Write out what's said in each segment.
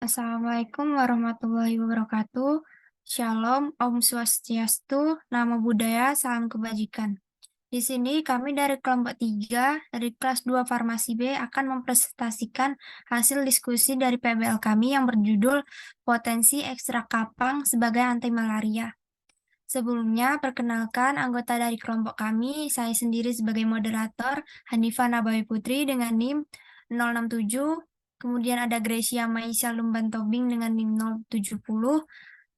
Assalamualaikum warahmatullahi wabarakatuh. Shalom, Om Swastiastu, Namo Buddhaya, Salam Kebajikan. Di sini kami dari kelompok 3 dari kelas 2 Farmasi B akan mempresentasikan hasil diskusi dari PBL kami yang berjudul Potensi Ekstrak Kapang sebagai Anti Malaria. Sebelumnya, perkenalkan anggota dari kelompok kami, saya sendiri sebagai moderator, Hanifah Nabawi Putri dengan NIM 067, kemudian ada Gracia Maisha Lumban Tobing dengan NIM 070,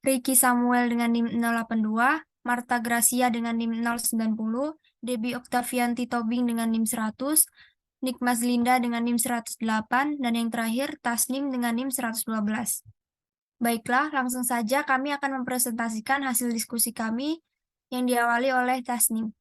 Ricky Samuel dengan NIM 082, Marta Gracia dengan NIM 090, Debbie Oktavianti Tobing dengan NIM 100, Nikmas Linda dengan NIM 108, dan yang terakhir Tasnim dengan NIM 112. Baiklah, langsung saja kami akan mempresentasikan hasil diskusi kami yang diawali oleh Tasnim.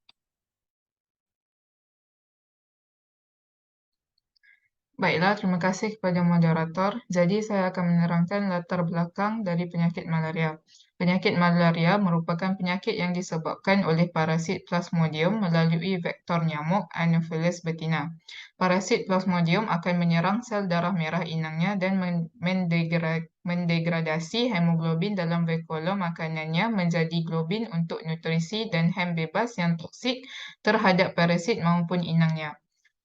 Baiklah, terima kasih kepada moderator. Jadi, saya akan menerangkan latar belakang dari penyakit malaria. Penyakit malaria merupakan penyakit yang disebabkan oleh parasit Plasmodium melalui vektor nyamuk Anopheles betina. Parasit Plasmodium akan menyerang sel darah merah inangnya dan mendegradasi hemoglobin dalam vakuola makanannya menjadi globin untuk nutrisi dan hem bebas yang toksik terhadap parasit maupun inangnya.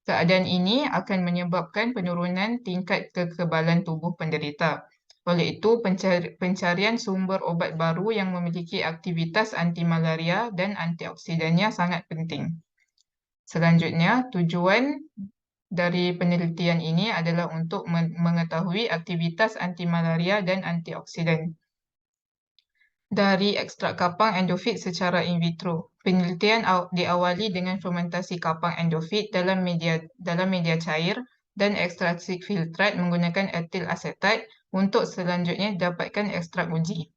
Keadaan ini akan menyebabkan penurunan tingkat kekebalan tubuh penderita. Oleh itu, pencarian sumber obat baru yang memiliki aktivitas anti-malaria dan antioksidannya sangat penting. Selanjutnya, tujuan dari penelitian ini adalah untuk mengetahui aktivitas anti-malaria dan antioksidan dari ekstrak kapang endofit secara in vitro. Penelitian diawali dengan fermentasi kapang endofit dalam media cair dan ekstraksi filtrat menggunakan etil asetat untuk selanjutnya dapatkan ekstrak uji.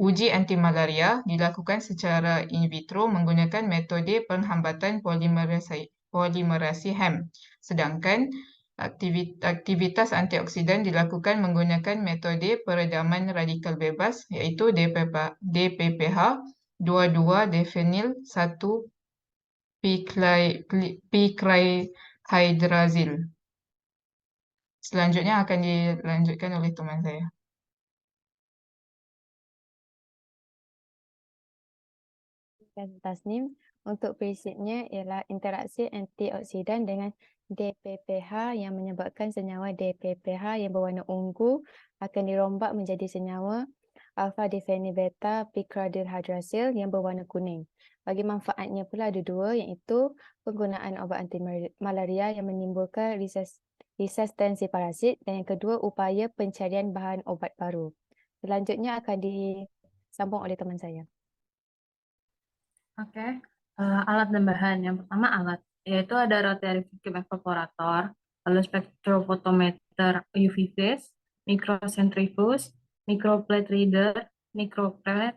Uji anti-malaria dilakukan secara in vitro menggunakan metode penghambatan polimerasi HEM, sedangkan aktivitas antioksidan dilakukan menggunakan metode peredaman radikal bebas iaitu DPPH 22-difenil 1-picrihydrazil. Selanjutnya akan dilanjutkan oleh teman saya. Tasnim untuk basicnya ialah interaksi antioksidan dengan DPPH yang menyebabkan senyawa DPPH yang berwarna ungu akan dirombak menjadi senyawa alpha difenibeta picrihydrazil yang berwarna kuning. Bagi manfaatnya pula ada dua, iaitu penggunaan obat anti malaria yang menimbulkan resistensi parasit, dan yang kedua upaya pencarian bahan obat baru. Selanjutnya akan disambung oleh teman saya. Oke, alat dan bahan. Yang pertama alat, yaitu ada rotary vacuum evaporator, lalu spektrofotometer UV phase, microcentrifuge, microplate reader, microplate,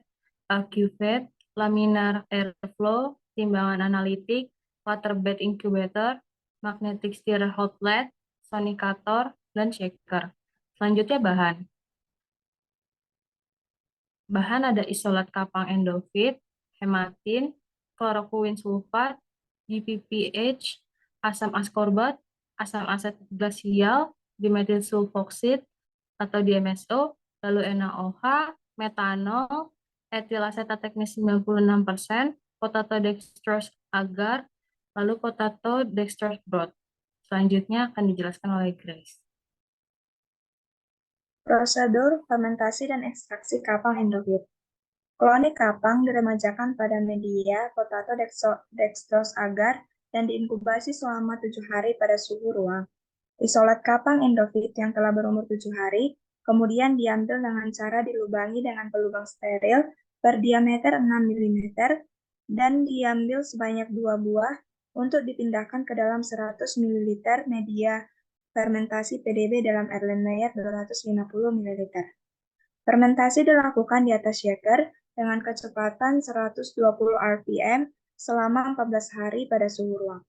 cuvette, laminar airflow, timbangan analitik, water bed incubator, magnetic stirrer hot plate, sonicator, dan shaker. Selanjutnya bahan. Bahan ada isolat kapang endofit, hematin, klorokuin sulfat, GPPH, asam askorbat, asam asetat glasial, dimetil sulfoxid atau DMSO, lalu NaOH, metanol, etil asetat teknis 96%, potato dextrose agar, lalu potato dextrose broth. Selanjutnya akan dijelaskan oleh Grace. Prosedur fermentasi dan ekstraksi kapang endofit. Koloni kapang diremajakan pada media potato dextrose agar dan diinkubasi selama 7 hari pada suhu ruang. Isolat kapang endofit yang telah berumur 7 hari kemudian diambil dengan cara dilubangi dengan pelubang steril berdiameter 6 mm dan diambil sebanyak 2 buah untuk dipindahkan ke dalam 100 ml media fermentasi PDB dalam Erlenmeyer 250 ml. Fermentasi dilakukan di atas shaker dengan kecepatan 120 rpm selama 14 hari pada suhu ruang.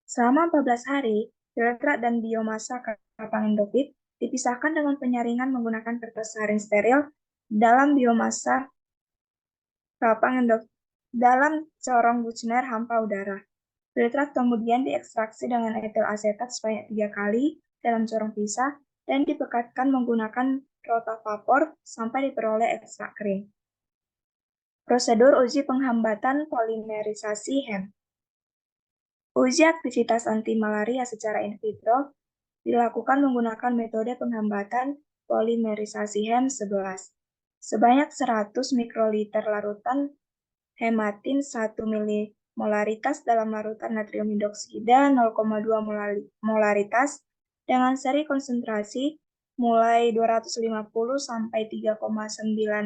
Selama 14 hari, filtrat dan biomasa kapang endofit dipisahkan dengan penyaringan menggunakan kertas saring steril dalam biomasa kapang endofit dalam corong Buchner hampa udara. Filtrat kemudian diekstraksi dengan etil asetat sebanyak 3 kali dalam corong pisah dan dipekatkan menggunakan rotavapor sampai diperoleh ekstrak kering. Prosedur uji penghambatan polimerisasi HEM. Uji aktivitas antimalaria secara in vitro dilakukan menggunakan metode penghambatan polimerisasi HEM11. Sebanyak 100 mikroliter larutan hematin 1 milimolaritas dalam larutan natrium hidroksida 0,2 molaritas dengan seri konsentrasi mulai 250 sampai 3,9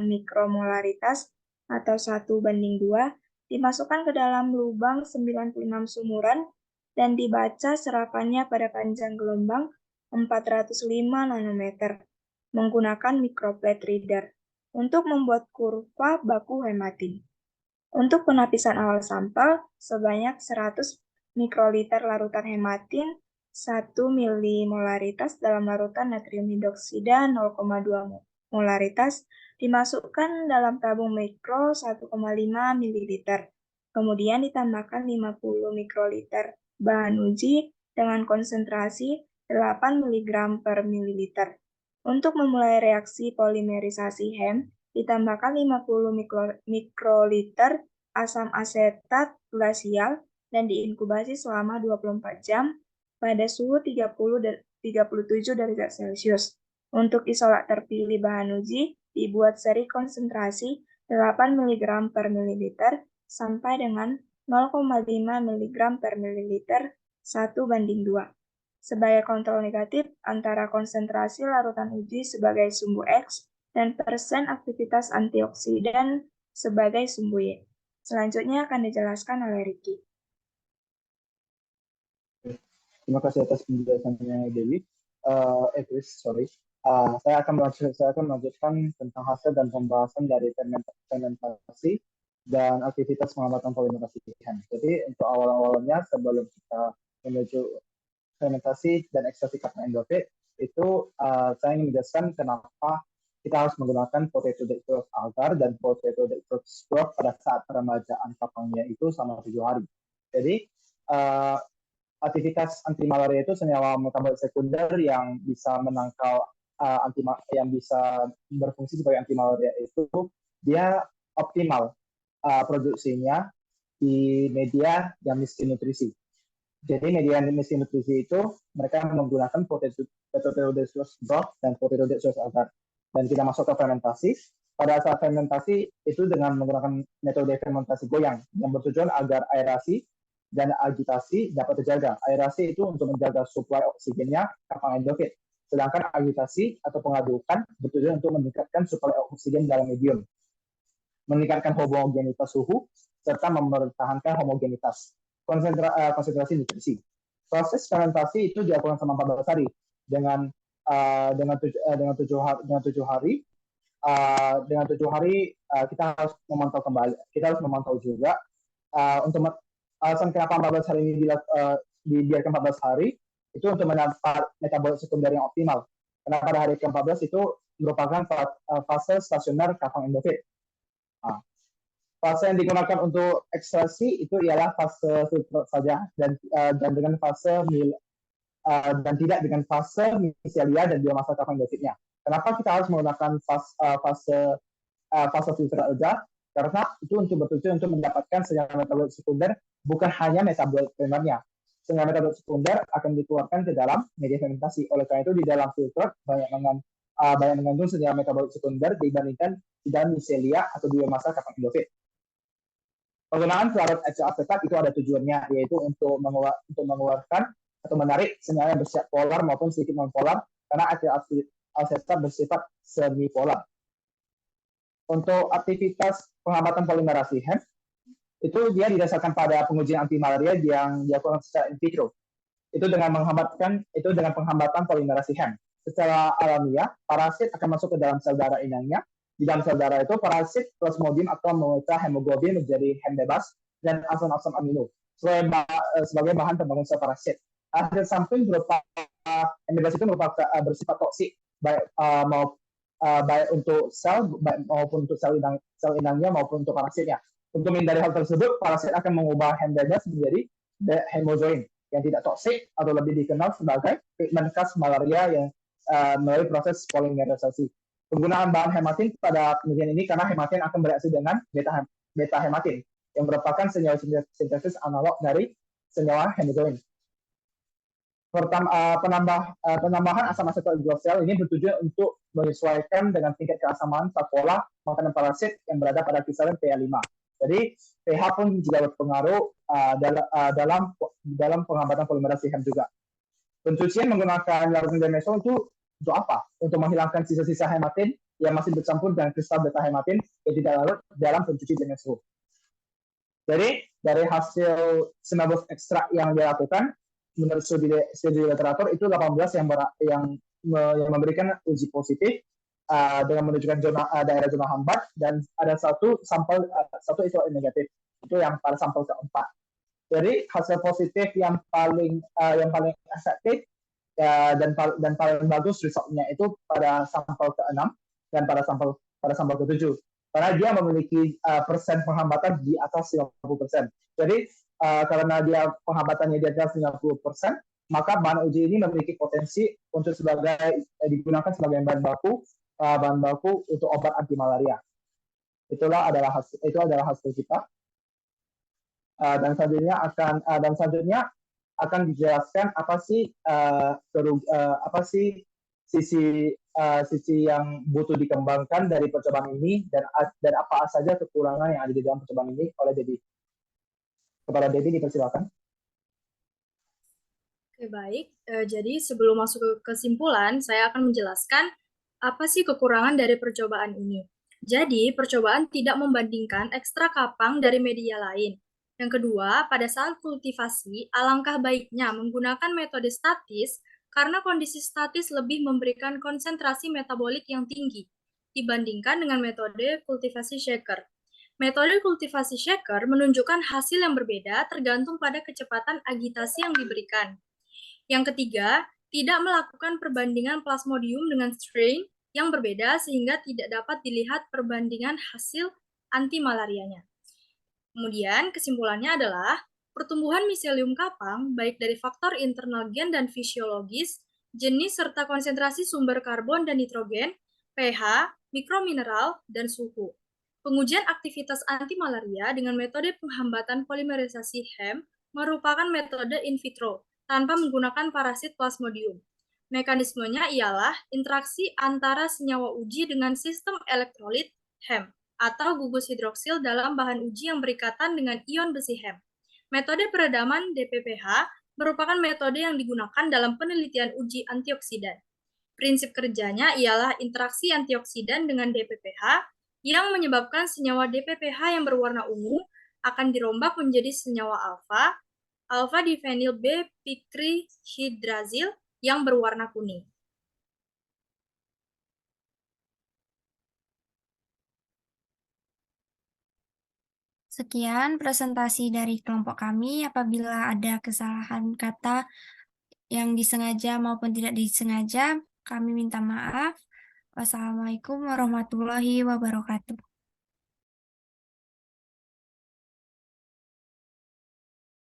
mikromolaritas atau 1:2 dimasukkan ke dalam lubang 96 sumuran dan dibaca serapannya pada panjang gelombang 405 nanometer menggunakan microplate reader untuk membuat kurva baku hematin. Untuk penapisan awal sampel, sebanyak 100 mikroliter larutan hematin 1 milimolaritas dalam larutan natrium hidroksida 0,2 molaritas dimasukkan dalam tabung mikro 1,5 ml. Kemudian ditambahkan 50 mikroliter bahan uji dengan konsentrasi 8 mg per mililiter. Untuk memulai reaksi polimerisasi HEM, ditambahkan 50 mikroliter asam asetat glasial dan diinkubasi selama 24 jam pada suhu 37 derajat Celcius. Untuk isolat terpilih bahan uji, dibuat seri konsentrasi 8 mg per mililiter sampai dengan 0,5 mg per mililiter 1:2. Sebagai kontrol negatif antara konsentrasi larutan uji sebagai sumbu X dan persen aktivitas antioksidan sebagai sumbu Y. Selanjutnya akan dijelaskan oleh Ricky. Terima kasih atas penjelasannya, Dewi. Chris, sorry. Saya akan melanjutkan tentang hasil dan pembahasan dari fermentasi dan aktivitas pengamatan polimerasi HEM. Jadi untuk awal-awalnya sebelum kita menuju fermentasi dan ekstraksi kapang endofit, itu saya ingin menjelaskan kenapa kita harus menggunakan potato dextrose agar dan potato dextrose drop pada saat peremajaan kapangnya itu selama 7 hari. Jadi aktivitas antimalaria itu senyawa metabolit sekunder yang bisa menangkal yang bisa berfungsi sebagai antimalaria itu dia optimal produksinya di media yang miskin nutrisi. Jadi media miskin nutrisi itu mereka menggunakan potato dextrose drop dan potato dextrose agar. Dan kita masuk ke fermentasi. Pada saat fermentasi itu dengan menggunakan metode fermentasi goyang yang bertujuan agar aerasi dan agitasi dapat terjaga. Aerasi itu untuk menjaga suplai oksigennya kapang endofit. Sedangkan agitasi atau pengadukan bertujuan untuk meningkatkan suplai oksigen dalam medium. Meningkatkan homogenitas suhu serta mempertahankan homogenitas. Konsentrasi nutrisi. Proses fermentasi itu dilakukan selama 14 hari dengan 7 hari. Dengan 7 hari kita harus memantau kembali. Kita harus memantau juga untuk alasan kenapa 14 hari ini dibiarkan 14 hari itu untuk mendapat metabolit sekunder yang optimal. Karena pada hari ke-14 itu merupakan fase stasioner kapang endofit. Fase yang digunakan untuk ekstraksi itu ialah fase filtrate saja dan dengan fase dan tidak dengan fase micelia dan biomasa kapang endofitnya. Kenapa kita harus menggunakan fase filtrate saja? Karena itu bertujuan untuk mendapatkan senyawa metabolit sekunder bukan hanya metabolit primernya. Senyawa metabolit sekunder akan dikeluarkan ke dalam media fermentasi. Oleh karena itu di dalam filtrate banyak mengandung senyawa metabolit sekunder dibandingkan di dalam micelia atau biomasa kapang endofit. Penggunaan larut ekstrak asetat itu ada tujuannya, yaitu untuk mengeluarkan atau menarik senyawa yang bersifat polar maupun sedikit non-polar, karena ekstrak asetat bersifat semi-polar. Untuk aktivitas penghambatan polimerasi HEM, itu dia didasarkan pada pengujian antimalaria yang dilakukan secara in vitro. Itu dengan penghambatan polimerasi HEM. Secara alamiah, parasit akan masuk ke dalam sel darah inangnya. Di dalam sel darah itu, parasit plasmodium akan memecah hemoglobin menjadi HEM bebas dan asam-asam amino sebagai bahan pembangun sel parasit. Hasil sampling berupa HEM bebas itu bersifat toksik, baik untuk sel maupun untuk sel inangnya maupun untuk parasitnya. Untuk menghindari hal tersebut, parasit akan mengubah HEM bebas menjadi hemozoin yang tidak toksik atau lebih dikenal sebagai treatment khas malaria yang melalui proses polimerisasi. Penggunaan bahan hematin pada penelitian ini karena hematin akan bereaksi dengan beta hematin yang merupakan senyawa sintesis analog dari senyawa hemoglobin. Penambahan asam asetat hidroksel ini bertujuan untuk menyesuaikan dengan tingkat keasaman pola makanan parasit yang berada pada kisaran pH 5. Jadi pH pun juga berpengaruh dalam penghambatan polimerasi hem juga. Pencucian menggunakan larutan dimethyl itu untuk apa? Untuk menghilangkan sisa-sisa hematin yang masih bercampur dengan kristal beta hematin yang tidak larut dalam pencuci dimethyl. Jadi dari hasil 19 ekstrak yang dilakukan, menurut studi literatur itu 18 yang memberikan uji positif dengan menunjukkan daerah zona hambat, dan ada satu itu negatif, itu yang pada sampel keempat. Jadi hasil positif yang paling efektif dan paling bagus resultnya itu pada sampel ke-6 dan pada sampel ke-7, karena dia memiliki persen penghambatan di atas 50%. Jadi karena dia penghambatannya di atas 50%, maka bahan uji ini memiliki potensi untuk digunakan sebagai bahan baku untuk obat anti malaria. Itu adalah hasil kita. Dan selanjutnya akan dijelaskan apa sih sisi yang butuh dikembangkan dari percobaan ini, dan apa saja kekurangan yang ada di dalam percobaan ini oleh Debbie. Kepada Debbie dipersilakan. Oke, baik. Jadi sebelum masuk ke kesimpulan, saya akan menjelaskan apa sih kekurangan dari percobaan ini. Jadi, percobaan tidak membandingkan ekstrak kapang dari media lain. Yang kedua, pada saat kultivasi, alangkah baiknya menggunakan metode statis karena kondisi statis lebih memberikan konsentrasi metabolik yang tinggi dibandingkan dengan metode kultivasi shaker. Metode kultivasi shaker menunjukkan hasil yang berbeda tergantung pada kecepatan agitasi yang diberikan. Yang ketiga, tidak melakukan perbandingan plasmodium dengan strain yang berbeda sehingga tidak dapat dilihat perbandingan hasil anti-malarianya. Kemudian kesimpulannya adalah pertumbuhan miselium kapang baik dari faktor internal gen dan fisiologis, jenis serta konsentrasi sumber karbon dan nitrogen, pH, mikromineral, dan suhu. Pengujian aktivitas anti-malaria dengan metode penghambatan polimerisasi hem merupakan metode in vitro tanpa menggunakan parasit plasmodium. Mekanismenya ialah interaksi antara senyawa uji dengan sistem elektrolit hem atau gugus hidroksil dalam bahan uji yang berikatan dengan ion besi hem. Metode peredaman DPPH merupakan metode yang digunakan dalam penelitian uji antioksidan. Prinsip kerjanya ialah interaksi antioksidan dengan DPPH yang menyebabkan senyawa DPPH yang berwarna ungu akan dirombak menjadi senyawa alfa difenyl B-pikrihidrazil yang berwarna kuning. Sekian presentasi dari kelompok kami. Apabila ada kesalahan kata yang disengaja maupun tidak disengaja, kami minta maaf. Wassalamualaikum warahmatullahi wabarakatuh.